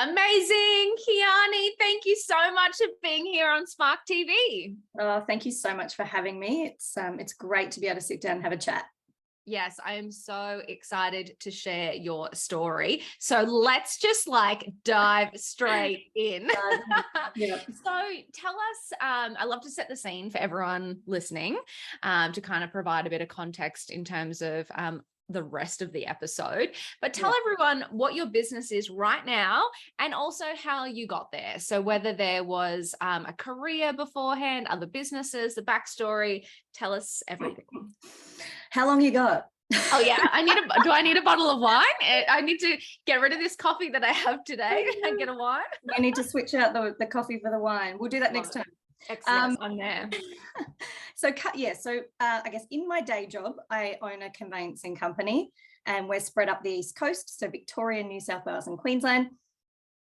Amazing. Kiani, thank you so much for being here on Spark TV. Oh, thank you so much for having me. It's great to be able to sit down and have a chat. Yes, I am so excited to share your story. So let's just dive straight in. Yeah. So tell us, I love to set the scene for everyone listening, to kind of provide a bit of context in terms of the rest of the episode, but tell everyone what your business is right now and also how you got there. So whether there was a career beforehand, other businesses, the backstory, tell us everything. How long you got? Oh yeah, do I need a bottle of wine? I need to get rid of this coffee that I have today and get a wine. I need to switch out the coffee for the wine. We'll do that next time. Excellent. I'm there. So I guess in my day job, I own a conveyancing company and we're spread up the East Coast. So Victoria, New South Wales and Queensland,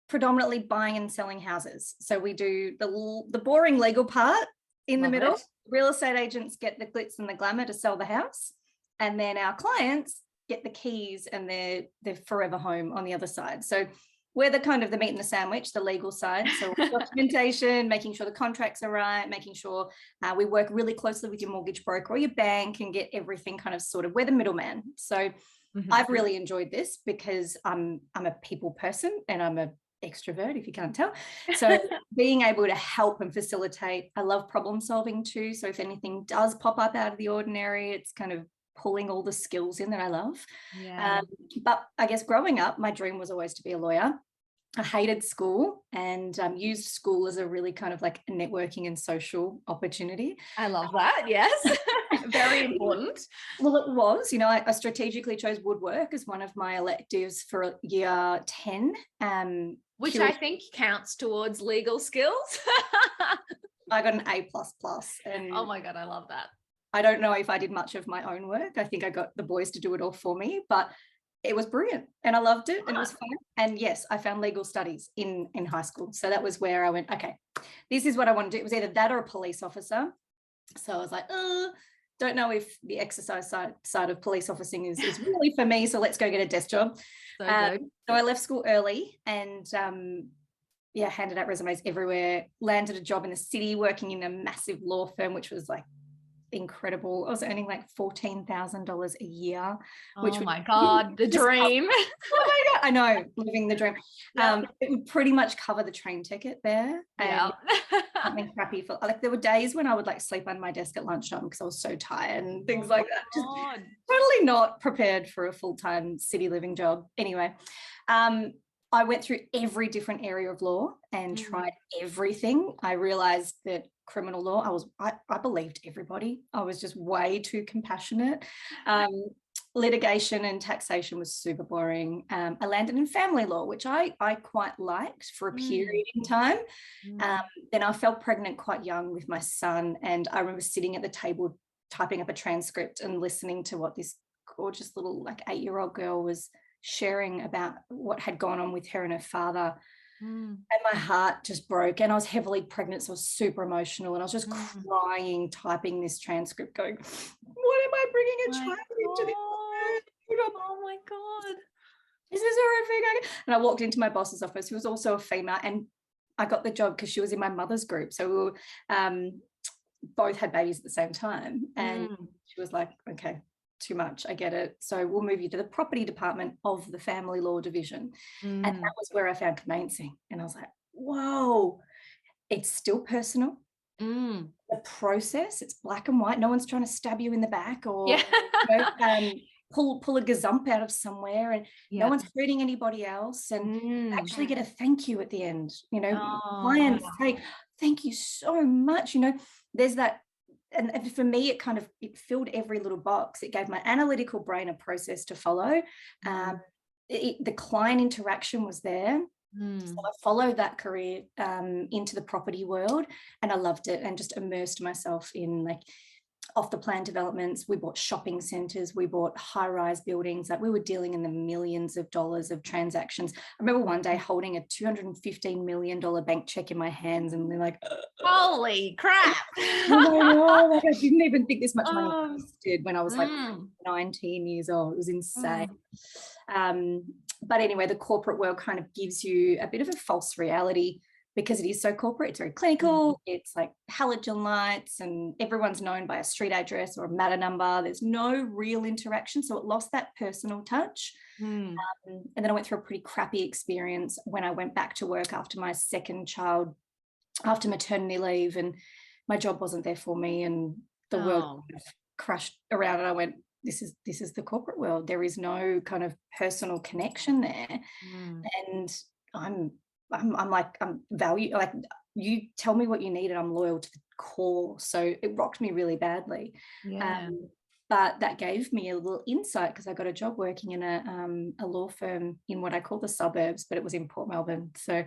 predominantly buying and selling houses. So we do the boring legal part in the middle. Real estate agents get the glitz and the glamour to sell the house. And then our clients get the keys and their forever home on the other side. So we're the kind of the meat and the sandwich, the legal side. So documentation, making sure the contracts are right, making sure we work really closely with your mortgage broker or your bank and get everything kind of sorted. We're the middleman. So I've really enjoyed this because I'm a people person and I'm an extrovert, if you can't tell. So being able to help and facilitate, I love problem solving too. So if anything does pop up out of the ordinary, it's kind of pulling all the skills in that I love. Yeah. But I guess growing up, my dream was always to be a lawyer. I hated school and used school as a really kind of like a networking and social opportunity. I love that. Yes. Very important. Well, it was, I strategically chose woodwork as one of my electives for year 10. Which I think counts towards legal skills. I got an A++. And oh my God, I love that. I don't know if I did much of my own work. I think I got the boys to do it all for me, but it was brilliant and I loved it and it was fun. And yes, I found legal studies in high school. So that was where I went, okay, this is what I want to do. It was either that or a police officer. So I was like, don't know if the exercise side of police officing is really for me. So let's go get a desk job. So I left school early and handed out resumes everywhere, landed a job in the city working in a massive law firm, which was like incredible. I was earning like $14,000 a year, which my God, the dream. Oh my God, I know, living the dream. It would pretty much cover the train ticket there. Yeah. Something crappy for there were days when I would sleep on my desk at lunchtime because I was so tired and things like that. Just totally not prepared for a full-time city living job. Anyway, I went through every different area of law and tried everything. I realized that criminal law, I believed everybody. I was just way too compassionate. Litigation and taxation was super boring. I landed in family law, which I quite liked for a period in time. Then I fell pregnant quite young with my son, and I remember sitting at the table typing up a transcript and listening to what this gorgeous little 8-year-old girl was sharing about what had gone on with her and her father. And my heart just broke, and I was heavily pregnant, so I was super emotional, and I was just crying, typing this transcript, going, what am I bringing a child into this? Oh my God, this is horrific. And I walked into my boss's office, who was also a female, and I got the job because she was in my mother's group, so we were, both had babies at the same time, and she was like, okay, too much, I get it, so we'll move you to the property department of the family law division. And that was where I found conveyancing, and I was like, whoa, it's still personal. The process, it's black and white, no one's trying to stab you in the back or pull a gazump out of somewhere, and no one's hurting anybody else, and actually get a thank you at the end. Clients say thank you so much. There's that. And for me, it filled every little box. It gave my analytical brain a process to follow. The client interaction was there. So I followed that career into the property world, and I loved it, and just immersed myself in off the plan developments. We bought shopping centres, we bought high-rise buildings. We were dealing in the millions of dollars of transactions. I remember one day holding a $215 million bank check in my hands, and we're like, holy crap. I didn't even think this much money existed when I was 19 years old. It was insane. But anyway, the corporate world kind of gives you a bit of a false reality because it is so corporate. It's very clinical. It's like halogen lights and everyone's known by a street address or a matter number. There's no real interaction. So it lost that personal touch. And then I went through a pretty crappy experience when I went back to work after my second child, after maternity leave, and my job wasn't there for me, and the world kind of crashed around, and I went, this is the corporate world. There is no kind of personal connection there. And I'm value, like, you tell me what you need and I'm loyal to the core. So it rocked me really badly. But that gave me a little insight because I got a job working in a law firm in what I call the suburbs, but it was in Port Melbourne. So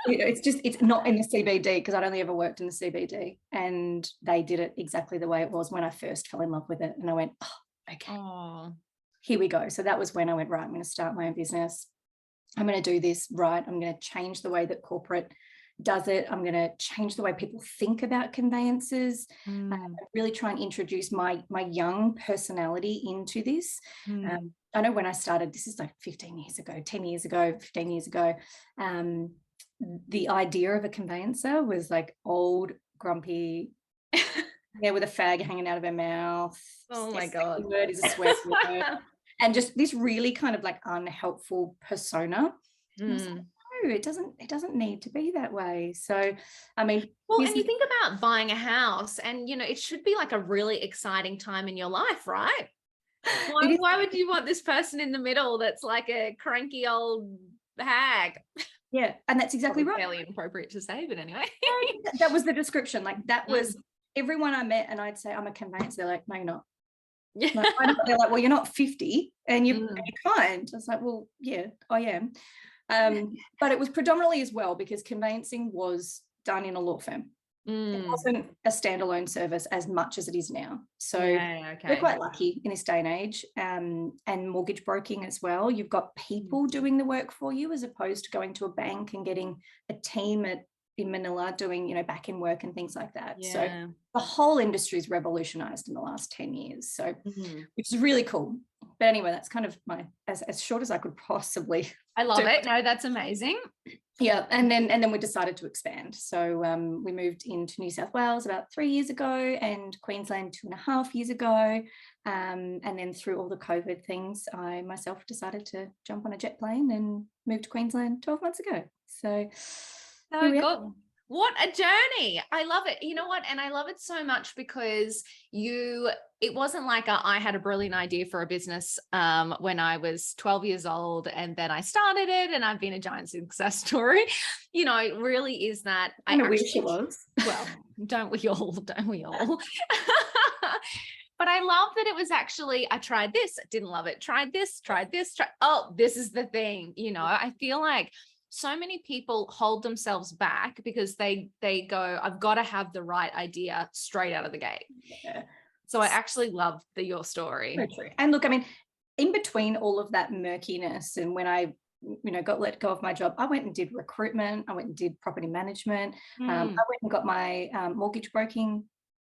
it's not in the CBD because I'd only ever worked in the CBD, and they did it exactly the way it was when I first fell in love with it. And I went, oh, okay, here we go. So that was when I went, right, I'm going to start my own business. I'm going to do this right. I'm going to change the way that corporate does it. I'm going to change the way people think about conveyances. Really try and introduce my young personality into this. I know when I started, this is like 15 years ago, 10 years ago, 15 years ago, the idea of a conveyancer was like old, grumpy, with a fag hanging out of her mouth. Oh my God. Word is a swear word. And just this really kind of like unhelpful persona. It doesn't need to be that way. So I mean, well, and you think about buying a house, and it should be like a really exciting time in your life, right? Why would you want this person in the middle that's like a cranky old hag? Yeah, and that's exactly right. Fairly inappropriate to say, but anyway. That was the description. Like that was everyone I met, and I'd say, I'm a conveyancer. They're like, no, you're not. They're like, well, you're not 50 and you're kind. I was like, well, yeah, I am. But it was predominantly as well because conveyancing was done in a law firm. It wasn't a standalone service as much as it is now. So we're quite lucky in this day and age. And mortgage broking as well. You've got people doing the work for you as opposed to going to a bank and getting a team in Manila doing, back end work and things like that. So the whole industry is revolutionized in the last 10 years. So, which is really cool. But anyway, that's kind of my, as short as I could possibly. I love it. No, that's amazing. Yeah. And then we decided to expand. So we moved into New South Wales about 3 years ago and Queensland 2.5 years ago. And then through all the COVID things, I myself decided to jump on a jet plane and move to Queensland 12 months ago. So good. What a journey. I love it. You know what? And I love it so much because it wasn't like I had a brilliant idea for a business when I was 12 years old and then I started it and I've been a giant success story. It really is that. I wish it was. Well, don't we all? Don't we all? But I love that it was actually, I tried this, didn't love it, tried this, this is the thing. I feel like so many people hold themselves back because they go, I've got to have the right idea straight out of the gate. Yeah. So I actually love your story. So true. And look, I mean, in between all of that murkiness and when I, got let go of my job, I went and did recruitment. I went and did property management. I went and got my mortgage broking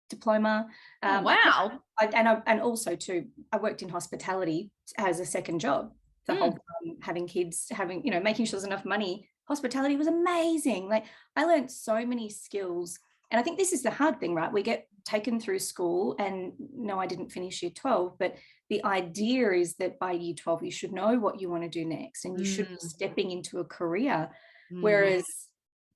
diploma. Wow. And also too, I worked in hospitality as a second job. The whole time, having kids, making sure there's enough money. Hospitality was amazing. Like I learned so many skills. And I think this is the hard thing, right? We get taken through school and no, I didn't finish year 12, but the idea is that by year 12, you should know what you want to do next and you should be stepping into a career. Whereas,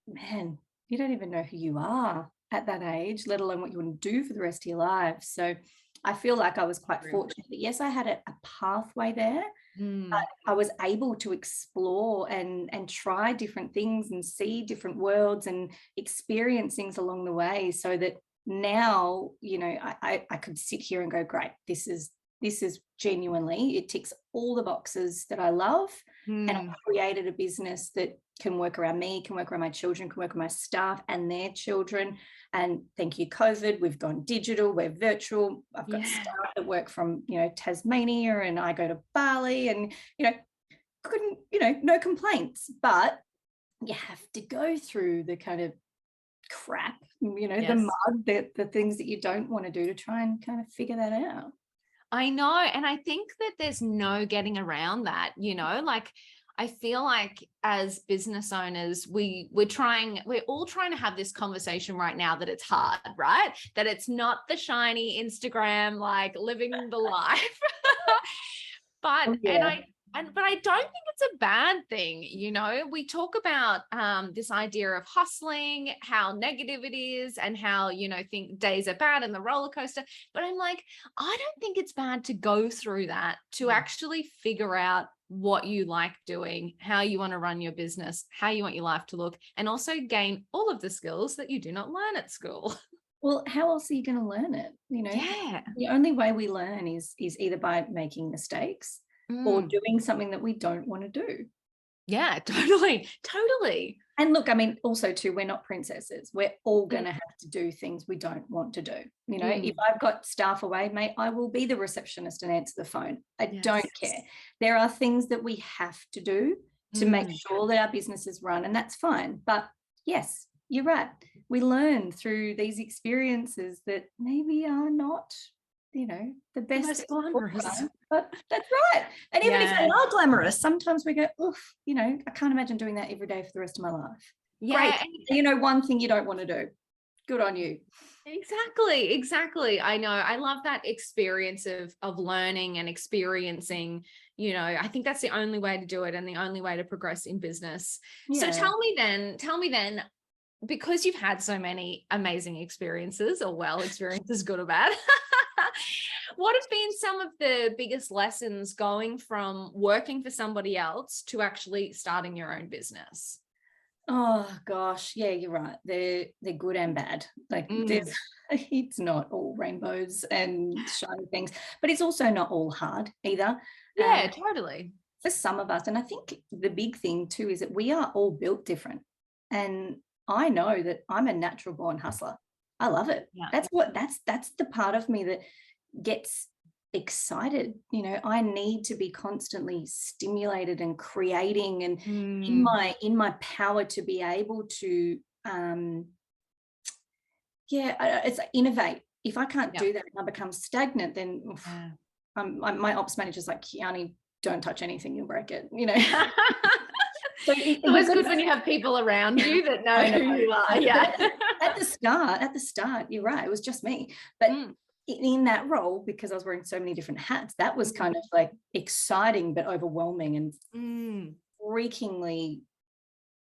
man, you don't even know who you are at that age, let alone what you want to do for the rest of your life. So I feel like I was quite fortunate that yes, I had a pathway there. But I was able to explore and try different things and see different worlds and experience things along the way so that now, I could sit here and go, great, this is genuinely, it ticks all the boxes that I love. And I've created a business that can work around me, can work around my children, can work around my staff and their children. And thank you, COVID, we've gone digital, we're virtual. I've got staff that work from, Tasmania and I go to Bali and, couldn't, no complaints, but you have to go through the kind of crap, the mud, the things that you don't want to do to try and kind of figure that out. I know. And I think that there's no getting around that, like I feel like as business owners, we're all trying to have this conversation right now that it's hard, right? That it's not the shiny Instagram, like living the life. But Oh, and yeah. but I don't think it's a bad thing. We talk about this idea of hustling, how negative it is, and how think days are bad and the roller coaster. But I'm like, I don't think it's bad to go through that, to actually figure out what you like doing, how you want to run your business, how you want your life to look, and also gain all of the skills that you do not learn at school. Well, how else are you going to learn it? Yeah. The only way we learn is either by making mistakes or doing something that we don't want to do. Yeah, totally. And look, I mean, also too, we're not princesses. We're all going to have to do things we don't want to do. If I've got staff away, mate, I will be the receptionist and answer the phone. I don't care. There are things that we have to do to make sure that our business is run, and that's fine. But yes, you're right. We learn through these experiences that maybe are not, the best glamorous. but that's right. And even if they are glamorous, sometimes we go, oof, I can't imagine doing that every day for the rest of my life. Yeah. Great. One thing you don't want to do. Good on you. Exactly. I know. I love that experience of learning and experiencing. I think that's the only way to do it and the only way to progress in business. So tell me then, because you've had so many amazing experiences, or experiences, good or bad, what have been some of the biggest lessons going from working for somebody else to actually starting your own business? Oh gosh, yeah, you're right. They're good and bad. Like it's not all rainbows and shiny things, but it's also not all hard either. Yeah, totally. For some of us, and I think the big thing too is that we are all built different. And I know that I'm a natural born hustler. I love it. Yeah. That's the part of me that gets excited. I need to be constantly stimulated and creating and in my power to be able to it's innovate. If I can't do that and I become stagnant, then my ops manager's like, Kiani, don't touch anything, you'll break it. So it's always good when you have people around you that know who you are. Yeah. At the start, you're right. It was just me. But in that role, because I was wearing so many different hats, that was kind of like exciting but overwhelming and freakingly,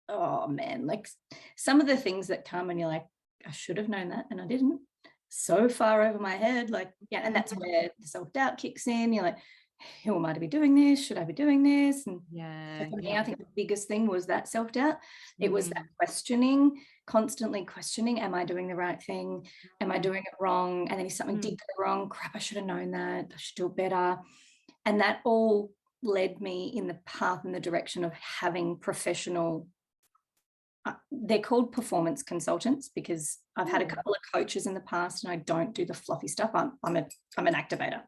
oh man, like some of the things that come and you're like, I should have known that and I didn't. So far over my head, and that's where the self-doubt kicks in. You're like, who am I to be doing this? Should I be doing this? And for me, I think the biggest thing was that self-doubt. It was that constantly questioning, am I doing the right thing? Am I doing it wrong? And then if something did go wrong, crap, I should have known that. I should do it better. And that all led me in the path and the direction of having professional, they're called performance consultants, because I've had a couple of coaches in the past and I don't do the fluffy stuff. I'm an activator.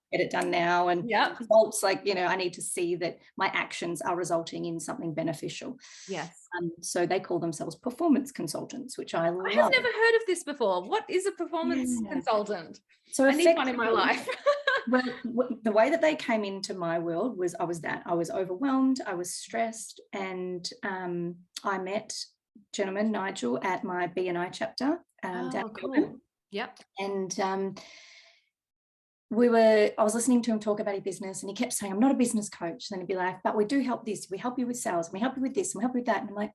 Get it done now, and results, I need to see that my actions are resulting in something beneficial. Yes. So they call themselves performance consultants, which I love. I have never heard of this before. What is a performance consultant? So I need one in my life. Well, the way that they came into my world was I was overwhelmed, I was stressed, and I met gentleman Nigel at my BNI chapter down cool. Yep. And I was listening to him talk about his business, and he kept saying, I'm not a business coach. And then he'd be like, but we do help this. We help you with sales, and we help you with this, and we help you with that. And I'm like,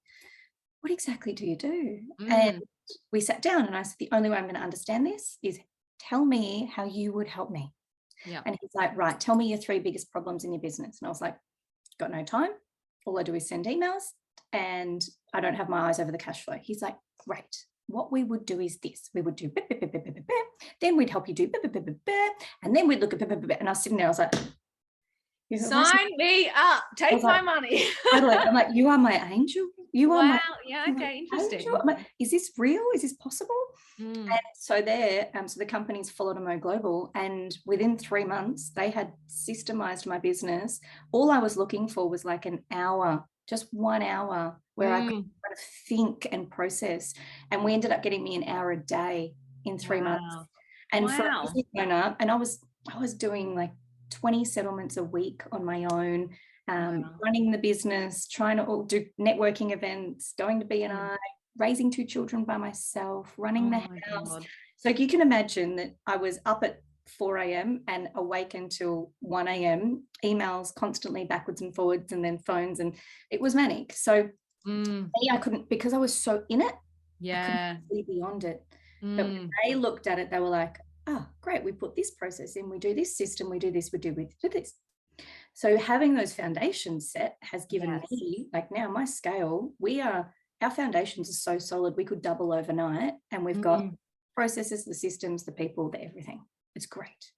what exactly do you do? And we sat down and I said, the only way I'm going to understand this is tell me how you would help me. Yeah. And he's like, right, tell me your 3 biggest problems in your business. And I was like, got no time. All I do is send emails and I don't have my eyes over the cash flow. He's like, great. What we would do is this. We would do then we'd help you do and then we'd look at and I was sitting there, I was like, sign me up, take my money. I'm like, you are my angel. You are interesting. I'm like, is this real? Is this possible? And so so the company's Follow to Mo Global, and within 3 months they had systemized my business. All I was looking for was like an hour, just 1 hour where I could kind of think and process. And we ended up getting me an hour a day in 3 months. And for a Wow. business owner, and I was doing like 20 settlements a week on my own, running the business, trying to do networking events, going to B&I, raising 2 children by myself, running the house. God. So you can imagine that I was up at 4 a.m. and awake until 1 a.m., emails constantly backwards and forwards, and then phones, and it was manic. So I couldn't, because I was so in it, I couldn't see beyond it. But when they looked at it, they were like, oh, great, we put this process in, we do this system, we do this, we do this. So having those foundations set has given me, like now my scale, our foundations are so solid, we could double overnight, and we've got processes, the systems, the people, the everything. It's great.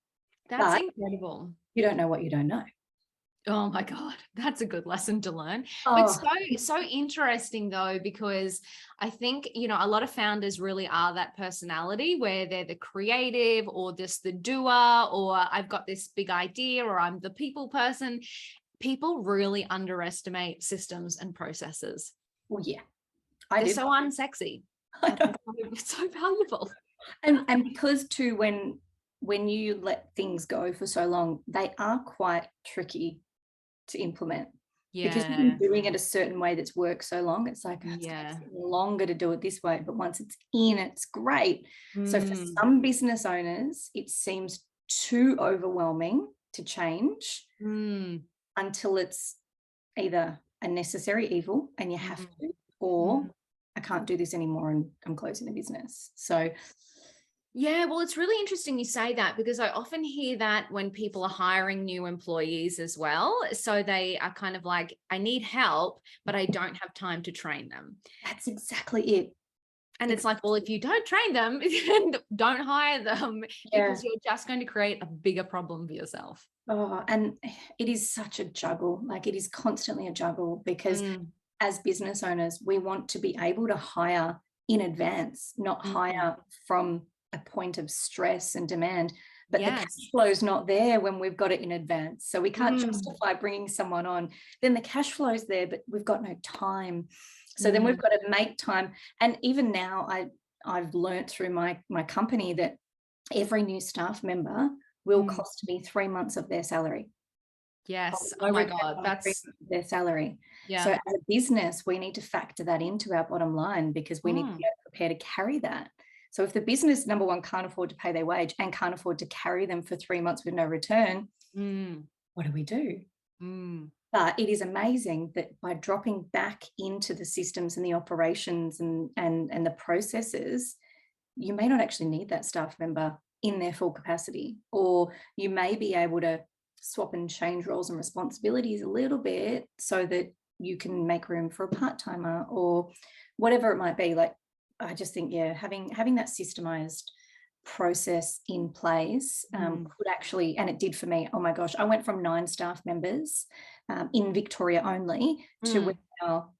That's incredible. You don't know what you don't know. Oh my God, that's a good lesson to learn. But so interesting though, because I think, you know, a lot of founders really are that personality where they're the creative or just the doer, or I've got this big idea, or I'm the people person. People really underestimate systems and processes. Well, yeah. They're so unsexy. It's so valuable. And because too, when you let things go for so long, they are quite tricky to implement. Because you've been doing it a certain way that's worked so long, it's like it takes longer to do it this way, but once it's in, it's great. So for some business owners, it seems too overwhelming to change until it's either a necessary evil and you have to, or I can't do this anymore and I'm closing the business. So yeah, well, it's really interesting you say that, because I often hear that when people are hiring new employees as well. So they are kind of like, I need help, but I don't have time to train them. That's exactly it. And it's like, well, if you don't train them, don't hire them, because you're just going to create a bigger problem for yourself. Oh, and it is such a juggle. Like it is constantly a juggle, because as business owners, we want to be able to hire in advance, not hire from a point of stress and demand, but the cash flow is not there when we've got it in advance. So we can't justify bringing someone on. Then the cash flow is there, but we've got no time. So then we've got to make time. And even now I've learned through my company that every new staff member will cost me 3 months of their salary. Yes. Oh my God. That's their salary. Yeah. So as a business, we need to factor that into our bottom line, because we need to be prepared to carry that. So if the business, number one, can't afford to pay their wage and can't afford to carry them for 3 months with no return, what do we do? But it is amazing that by dropping back into the systems and the operations and the processes, you may not actually need that staff member in their full capacity, or you may be able to swap and change roles and responsibilities a little bit so that you can make room for a part-timer or whatever it might be. Like, I just think, having that systemized process in place could actually, and it did for me. Oh my gosh, I went from 9 staff members in Victoria only to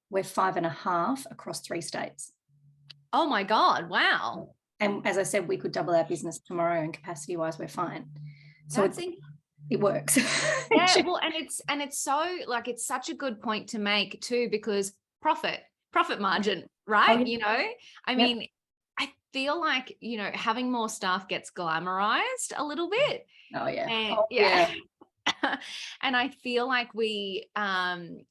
we're 5.5 across 3 states. Oh my God, wow. And as I said, we could double our business tomorrow, and capacity wise we're fine. So it works. Yeah, well, and it's so, like, it's such a good point to make too, because profit margin, right? You know, I mean, I feel like, you know, having more staff gets glamorized a little bit. Oh yeah. And, and I feel like we,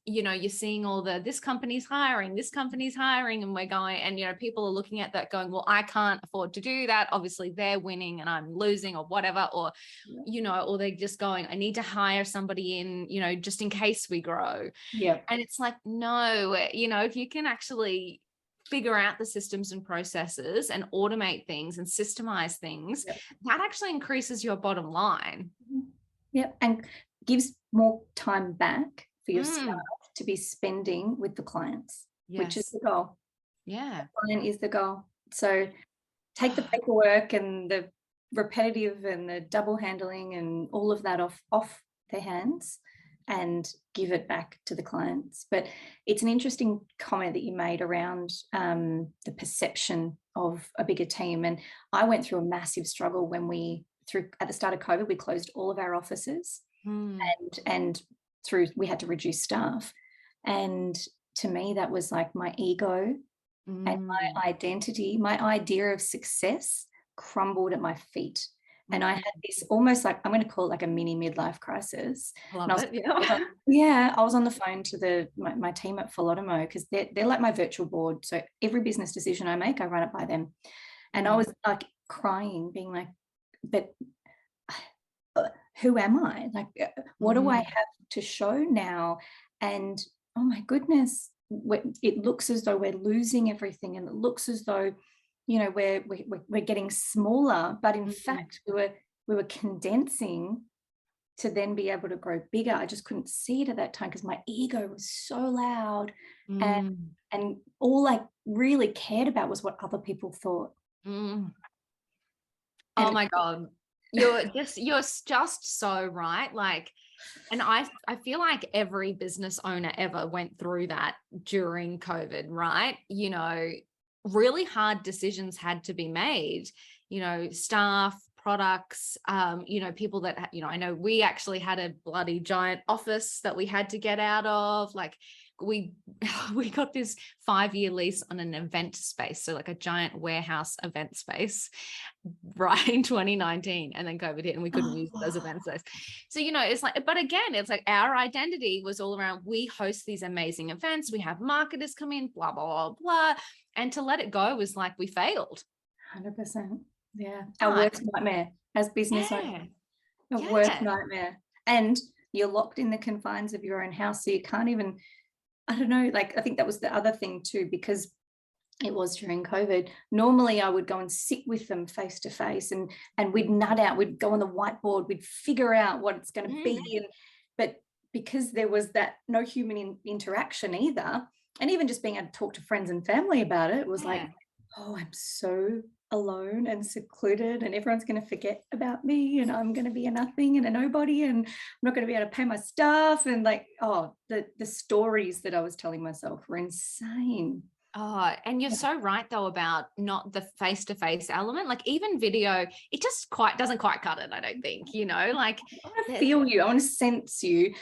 you know, you're seeing all this company's hiring, and we're going, and, you know, people are looking at that going, well, I can't afford to do that. Obviously they're winning and I'm losing, or whatever, or, you know, or they're just going, I need to hire somebody in, you know, just in case we grow. Yeah. And it's like, no, you know, if you can actually figure out the systems and processes and automate things and systemize things, that actually increases your bottom line. Yep, and gives more time back for your staff to be spending with the clients, which is the goal. Yeah. The client is the goal. So take the paperwork and the repetitive and the double handling and all of that off their hands and give it back to the clients. But it's an interesting comment that you made around the perception of a bigger team. And I went through a massive struggle when at the start of COVID, we closed all of our offices and we had to reduce staff. And to me, that was like my ego and my identity, my idea of success crumbled at my feet. And I had this almost like, I'm going to call it like a mini midlife crisis. I love it. Yeah. Yeah, I was on the phone to my team at Philotomo, because they're like my virtual board. So every business decision I make, I run it by them. And I was like crying, being like, but who am I? Like, what do I have to show now? And oh my goodness, it looks as though we're losing everything, and it looks as though, you know, we're getting smaller. But in fact, we were condensing to then be able to grow bigger. I just couldn't see it at that time because my ego was so loud, and all I really cared about was what other people thought. Oh my God. You're just so right. Like, and I feel like every business owner ever went through that during COVID, right? You know, really hard decisions had to be made, you know, staff, products, you know, people that, you know, I know we actually had a bloody giant office that we had to get out of. Like, we got this 5-year lease on an event space, so like a giant warehouse event space, right, in 2019, and then COVID hit and we couldn't use those event space. So, you know, it's like, but again, it's like our identity was all around, we host these amazing events, we have marketers come in, blah blah blah blah, and to let it go was like we failed. 100%. Yeah, our worst nightmare as business owners. Yeah. Worst nightmare. And you're locked in the confines of your own house, so you can't even, I don't know, like, I think that was the other thing too, because it was during COVID. Normally I would go and sit with them face to face, and we'd nut out, we'd go on the whiteboard, we'd figure out what it's going to be. But because there was that no human interaction either, and even just being able to talk to friends and family about it, was like, oh, I'm so alone and secluded, and everyone's going to forget about me, and I'm going to be a nothing and a nobody, and I'm not going to be able to pay my staff. And like, oh, the stories that I was telling myself were insane. Oh, and you're so right though about not the face-to-face element. Like even video, it just doesn't quite cut it, I don't think, you know, like I want to feel you, I want to sense you.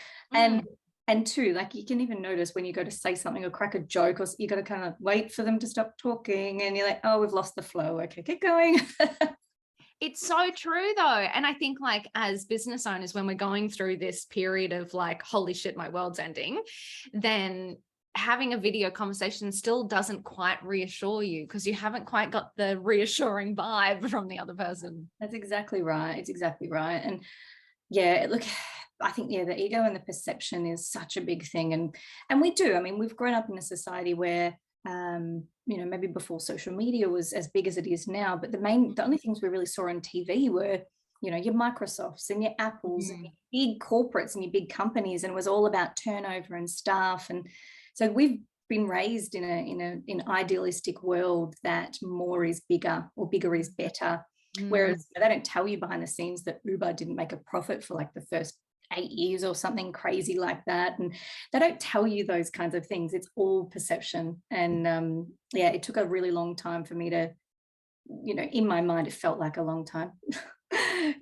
And too, like, you can even notice when you go to say something or crack a joke, or you got to kind of wait for them to stop talking, and you're like, oh, we've lost the flow. Okay, keep going. It's so true though. And I think like as business owners, when we're going through this period of like, holy shit, my world's ending, then having a video conversation still doesn't quite reassure you, because you haven't quite got the reassuring vibe from the other person. That's exactly right. It's exactly right. And yeah, look, I think, yeah, the ego and the perception is such a big thing. And we do, I mean, we've grown up in a society where, you know, maybe before social media was as big as it is now, but the only things we really saw on TV were, you know, your Microsofts and your Apples and your big corporates and your big companies, and it was all about turnover and staff. And so we've been raised in an idealistic world that more is bigger, or bigger is better. Whereas they don't tell you behind the scenes that Uber didn't make a profit for like the first 8 years or something crazy like that. And they don't tell you those kinds of things. It's all perception. And yeah, it took a really long time for me to, you know, in my mind, it felt like a long time,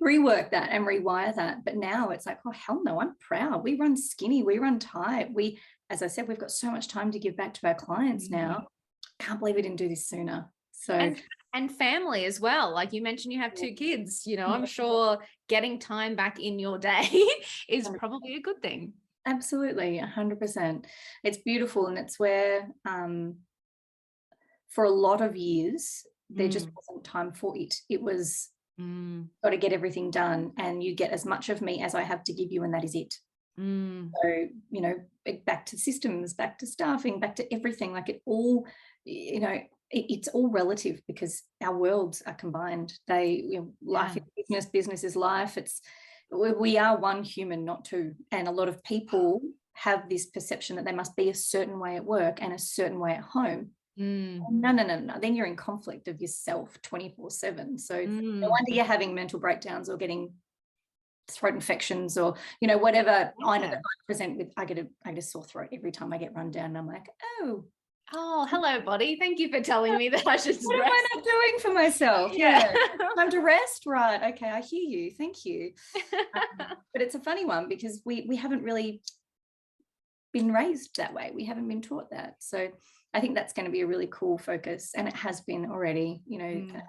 rework that and rewire that. But now it's like, oh, hell no, I'm proud. We run skinny, we run tight. As I said, we've got so much time to give back to our clients now. Can't believe we didn't do this sooner. So and family as well. Like you mentioned, you have 2 kids, you know, I'm sure getting time back in your day is probably a good thing. Absolutely, 100%. It's beautiful. And it's where for a lot of years, there just wasn't time for it. It was got to get everything done, and you get as much of me as I have to give you, and that is it. So, you know, back to systems, back to staffing, back to everything, like it all, you know, it's all relative, because our worlds are combined. Life is business is life. We are one human, not 2. And a lot of people have this perception that they must be a certain way at work and a certain way at home. No. Then you're in conflict of yourself 24/7. So no wonder you're having mental breakdowns or getting throat infections, or, you know, whatever. I know that I present with, I get a sore throat every time I get run down, and I'm like, oh, hello, body. Thank you for telling me that I should what rest. am I not doing for myself? Yeah. Time to rest, right? Okay, I hear you. Thank you. But it's a funny one, because we haven't really been raised that way. We haven't been taught that. So I think that's going to be a really cool focus, and it has been already, you know,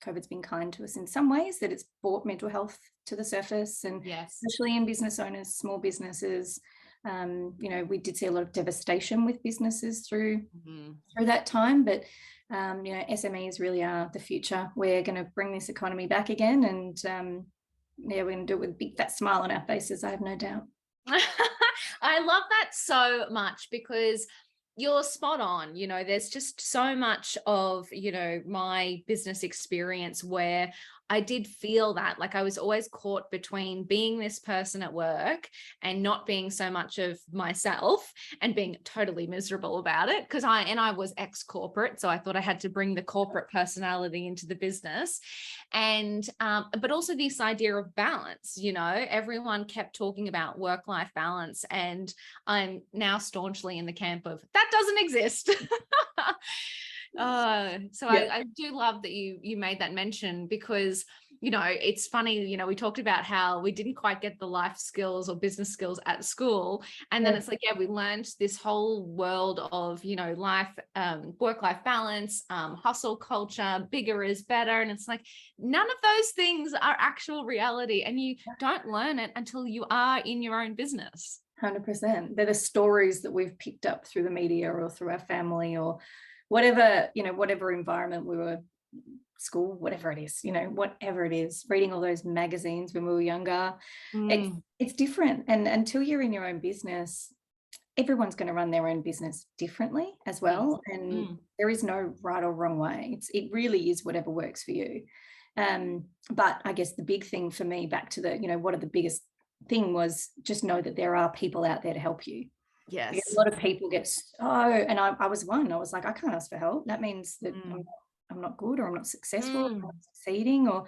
COVID's been kind to us in some ways, that it's brought mental health to the surface, and especially in business owners, small businesses. We did see a lot of devastation with businesses through that time, but SMEs really are the future. We're going to bring this economy back again, and we're going to do it with a big fat smile on our faces, I have no doubt. I love that so much, because you're spot on. There's just so much of, my business experience where I did feel that, like, I was always caught between being this person at work and not being so much of myself, and being totally miserable about it, because I was ex-corporate, so I thought I had to bring the corporate personality into the business. And but also this idea of balance. Everyone kept talking about work-life balance, and I'm now staunchly in the camp of that doesn't exist. I do love that you made that mention, because it's funny, we talked about how we didn't quite get the life skills or business skills at school, and then it's like, we learned this whole world of life, work-life balance, hustle culture, bigger is better, and it's like none of those things are actual reality, and you don't learn it until you are in your own business. 100%. They're the stories that we've picked up through the media or through our family or whatever environment we were, school, whatever it is, reading all those magazines when we were younger. It's different. And until you're in your own business, everyone's going to run their own business differently as well. And there is no right or wrong way. It really is whatever works for you. But I guess the big thing for me, back to the, what are the biggest thing, was just know that there are people out there to help you. Yes. Because a lot of people get and I was one. I was like, I can't ask for help. That means that I'm not good, or I'm not successful, or I'm not succeeding, or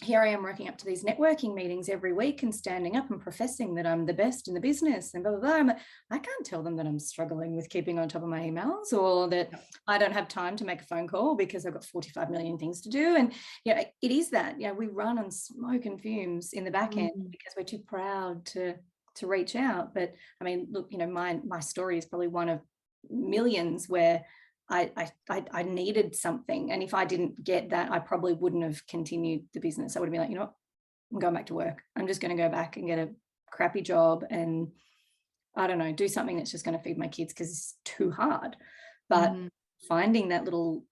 here I am rocking up to these networking meetings every week and standing up and professing that I'm the best in the business and blah, blah, blah. I can't tell them that I'm struggling with keeping on top of my emails, or that I don't have time to make a phone call because I've got 45 million things to do. And, it is that, we run on smoke and fumes in the back end because we're too proud to reach out. But I mean, look, my story is probably one of millions where I needed something, and if I didn't get that, I probably wouldn't have continued the business. I would have been like, what, I'm going back to work. I'm just going to go back and get a crappy job, and I don't know, do something that's just going to feed my kids because it's too hard. But finding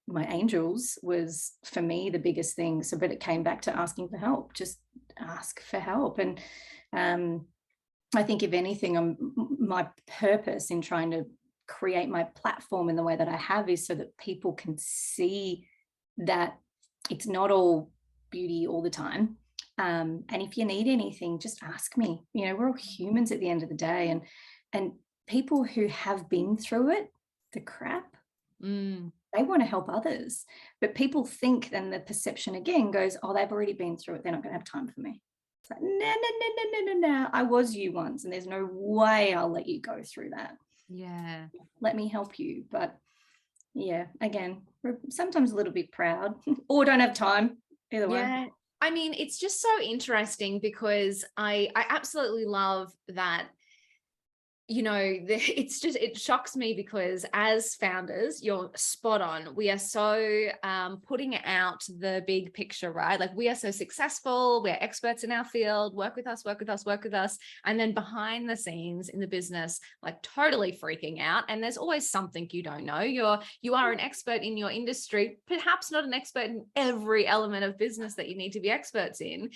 my angels was, for me, the biggest thing. So, but it came back to asking for help. Just ask for help. And I think, if anything, my purpose in trying to create my platform in the way that I have is so that people can see that it's not all beauty all the time. And if you need anything, just ask me. We're all humans at the end of the day, and people who have been through it, the crap, they want to help others. But people think, and the perception again goes, oh, they've already been through it, they're not going to have time for me. It's like, no. I was you once, and there's no way I'll let you go through that. Yeah. Let me help you. But again, we're sometimes a little bit proud or don't have time. Either way. I mean, it's just so interesting, because I absolutely love that. It shocks me, because as founders, you're spot on. We are so putting out the big picture, right? Like, we are so successful, we're experts in our field, work with us. And then behind the scenes in the business, like, totally freaking out. And there's always something you don't know. You are an expert in your industry, perhaps not an expert in every element of business that you need to be experts in.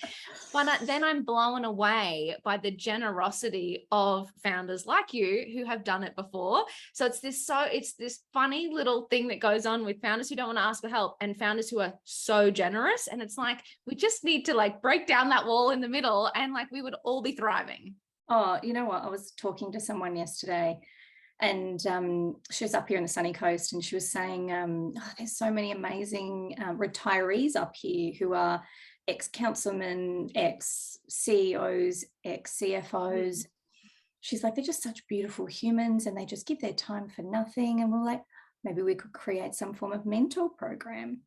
But then I'm blown away by the generosity of founders like you who have done it before. So it's this funny little thing that goes on with founders who don't want to ask for help and founders who are so generous. And it's like, we just need to break down that wall in the middle, and we would all be thriving. Oh, you know what? I was talking to someone yesterday, and she was up here on the sunny coast, and she was saying, there's so many amazing retirees up here who are ex-councilmen, ex-CEOs, ex-CFOs. She's like, they're just such beautiful humans, and they just give their time for nothing. And we're like, maybe we could create some form of mentor program.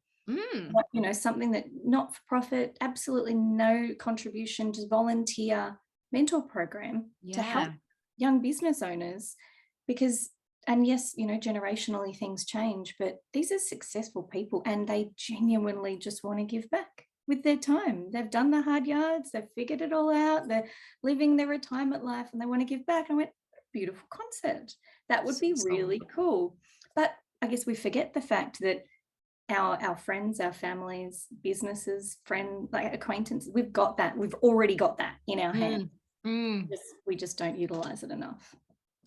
Something that not for profit, absolutely no contribution, just volunteer mentor program to help young business owners, because and yes, generationally things change, but these are successful people and they genuinely just want to give back with their time. They've done the hard yards, they've figured it all out, they're living their retirement life and they want to give back. And I went, beautiful concept. That would be really cool. But I guess we forget the fact that our friends, our families, businesses, acquaintances, we've got that. We've already got that in our hands. We just don't utilize it enough.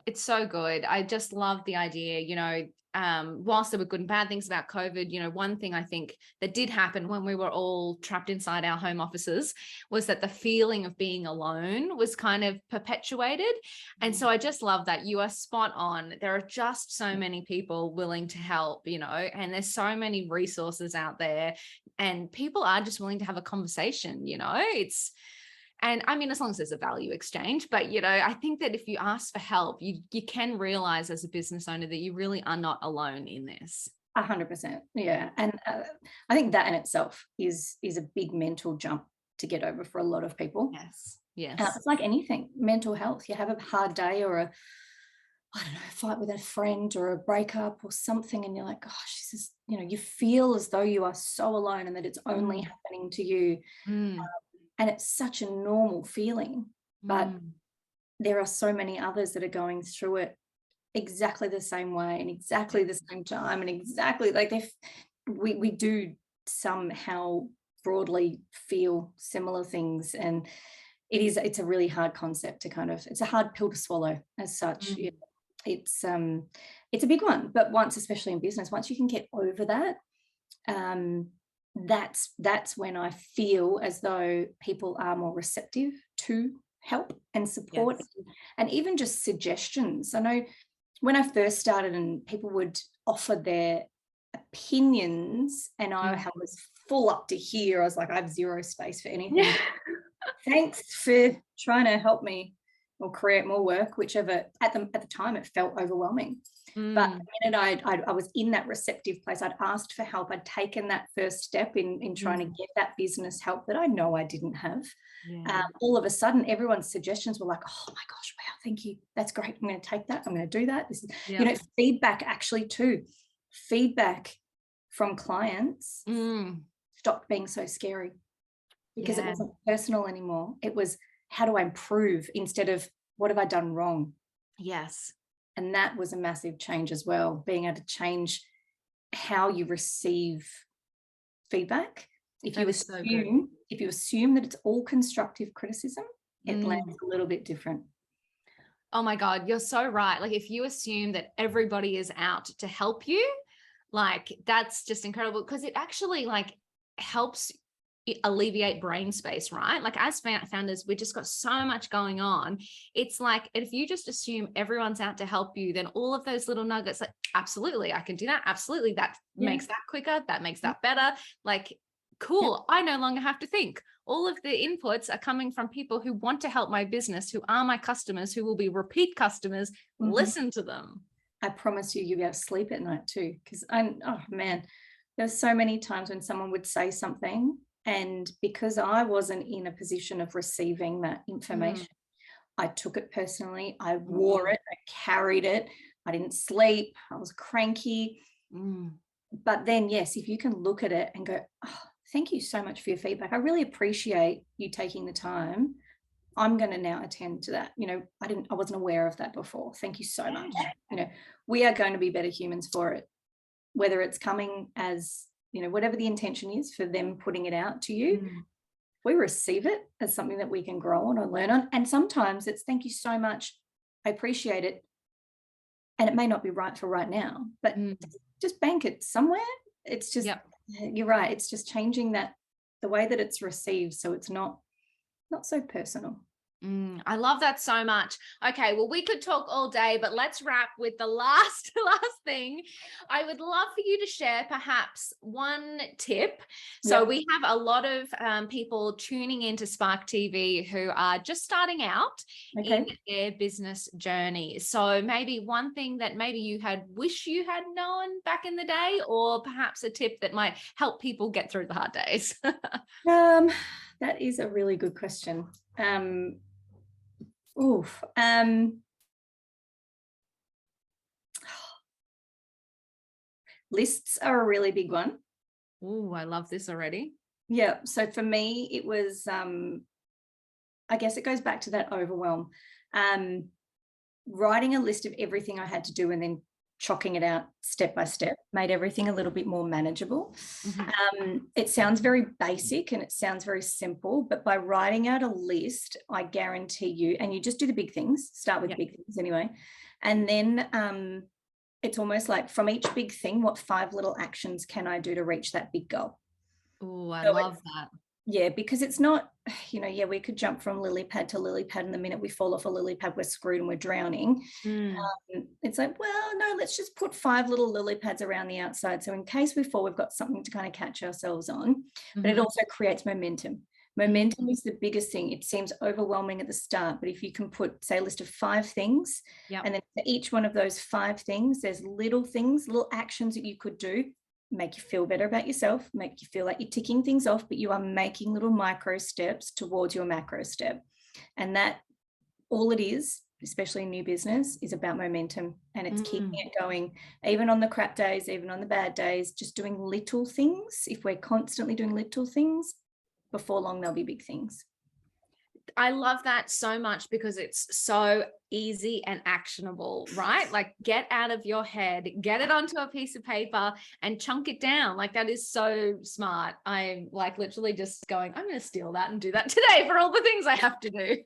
It's so good. I just love the idea, whilst there were good and bad things about COVID, one thing I think that did happen when we were all trapped inside our home offices was that the feeling of being alone was kind of perpetuated. And so I just love that. You are spot on. There are just so many people willing to help, and there's so many resources out there and people are just willing to have a conversation, And I mean, as long as there's a value exchange, but, I think that if you ask for help, you can realize as a business owner that you really are not alone in this. 100%. Yeah. And I think that in itself is a big mental jump to get over for a lot of people. Yes. Yes. It's like anything, mental health. You have a hard day or fight with a friend or a breakup or something. And you're like, gosh, this is, you feel as though you are so alone and that it's only happening to you. And it's such a normal feeling, but there are so many others that are going through it exactly the same way and exactly the same time and exactly like we do somehow broadly feel similar things. And it's a really hard concept to it's a hard pill to swallow as such. It's a big one, but especially in business, once you can get over that, that's when I feel as though people are more receptive to help and support. Yes. And even just suggestions. I know when I first started and people would offer their opinions and I was full up to here. I was like, I have zero space for anything. Yeah. Thanks for trying to help me or create more work, whichever. At the time it felt overwhelming. But the minute I was in that receptive place, I'd asked for help. I'd taken that first step in trying to get that business help that I know I didn't have. Yeah. All of a sudden, everyone's suggestions were like, oh my gosh, wow, thank you. That's great. I'm going to take that. I'm going to do that. This is, feedback actually too. Feedback from clients stopped being so scary because it wasn't personal anymore. It was, how do I improve instead of what have I done wrong? Yes. And that was a massive change as well, being able to change how you receive feedback. If you assume that it's all constructive criticism, it lands a little bit different. Oh my God, you're so right. Like if you assume that everybody is out to help you, like that's just incredible because it actually helps alleviate brain space, right? Like as founders, we just got so much going on. It's like, if you just assume everyone's out to help you, then all of those little nuggets, like, absolutely, I can do that. Absolutely. That makes that quicker. That makes that better. Like, cool. I no longer have to think. All of the inputs are coming from people who want to help my business, who are my customers, who will be repeat customers. Listen to them. I promise you'll be able to sleep at night too. Because there's so many times when someone would say something, and because I wasn't in a position of receiving that information, I took it personally. I wore it. I carried it. I didn't sleep. I was cranky. But then, yes, if you can look at it and go, oh, thank you so much for your feedback. I really appreciate you taking the time. I'm going to now attend to that. I wasn't aware of that before. Thank you so much. We are going to be better humans for it, whether it's coming as whatever the intention is for them putting it out to you, we receive it as something that we can grow on or learn on. And sometimes it's thank you so much. I appreciate it. And it may not be right for right now, but just bank it somewhere. It's just, you're right. It's just changing the way that it's received. So it's not so personal. I love that so much. Okay, well, we could talk all day, but let's wrap with the last thing. I would love for you to share perhaps one tip. So we have a lot of people tuning into Spark TV who are just starting out in their business journey. So maybe one thing that maybe you wish you had known back in the day, or perhaps a tip that might help people get through the hard days. That is a really good question. Lists are a really big one. Oh, I love this already. Yeah. So for me, it was, I guess it goes back to that overwhelm. Writing a list of everything I had to do and then chalking it out step by step made everything a little bit more manageable. It sounds very basic and it sounds very simple, but by writing out a list, I guarantee you, and you just do the big things, start with big things anyway, and then it's almost like from each big thing, what 5 little actions can I do to reach that big goal? Oh, I love that. Yeah, because it's not, we could jump from lily pad to lily pad, and the minute we fall off a lily pad, we're screwed and we're drowning. It's like, well, no, let's just put 5 little lily pads around the outside. So in case we fall, we've got something to kind of catch ourselves on. But it also creates momentum. Momentum is the biggest thing. It seems overwhelming at the start, but if you can put, say, a list of 5 things, and then for each one of those 5 things, there's little things, little actions that you could do, make you feel better about yourself, make you feel like you're ticking things off, but you are making little micro steps towards your macro step. And that, all it is, especially in new business, is about momentum, and it's keeping it going, even on the crap days, even on the bad days, just doing little things. If we're constantly doing little things, before long, there'll be big things. I love that so much because it's so easy and actionable, right? Like, get out of your head, get it onto a piece of paper and chunk it down. Like, that is so smart. I'm like literally just going, I'm going to steal that and do that today for all the things I have to do.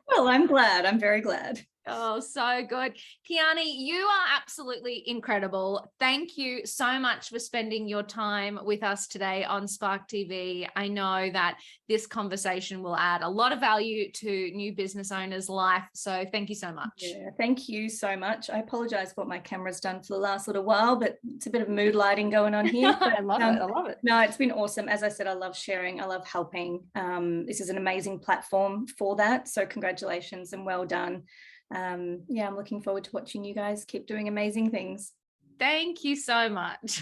Well, I'm glad. I'm very glad. Oh, so good. Kiani, you are absolutely incredible. Thank you so much for spending your time with us today on Spark TV. I know that this conversation will add a lot of value to new business owners' life. So thank you so much. Yeah, thank you so much. I apologize for what my camera's done for the last little while, but it's a bit of mood lighting going on here. But, I love it. I love it. No, it's been awesome. As I said, I love sharing. I love helping. This is an amazing platform for that. So congratulations and well done. I'm looking forward to watching you guys keep doing amazing things. Thank you so much.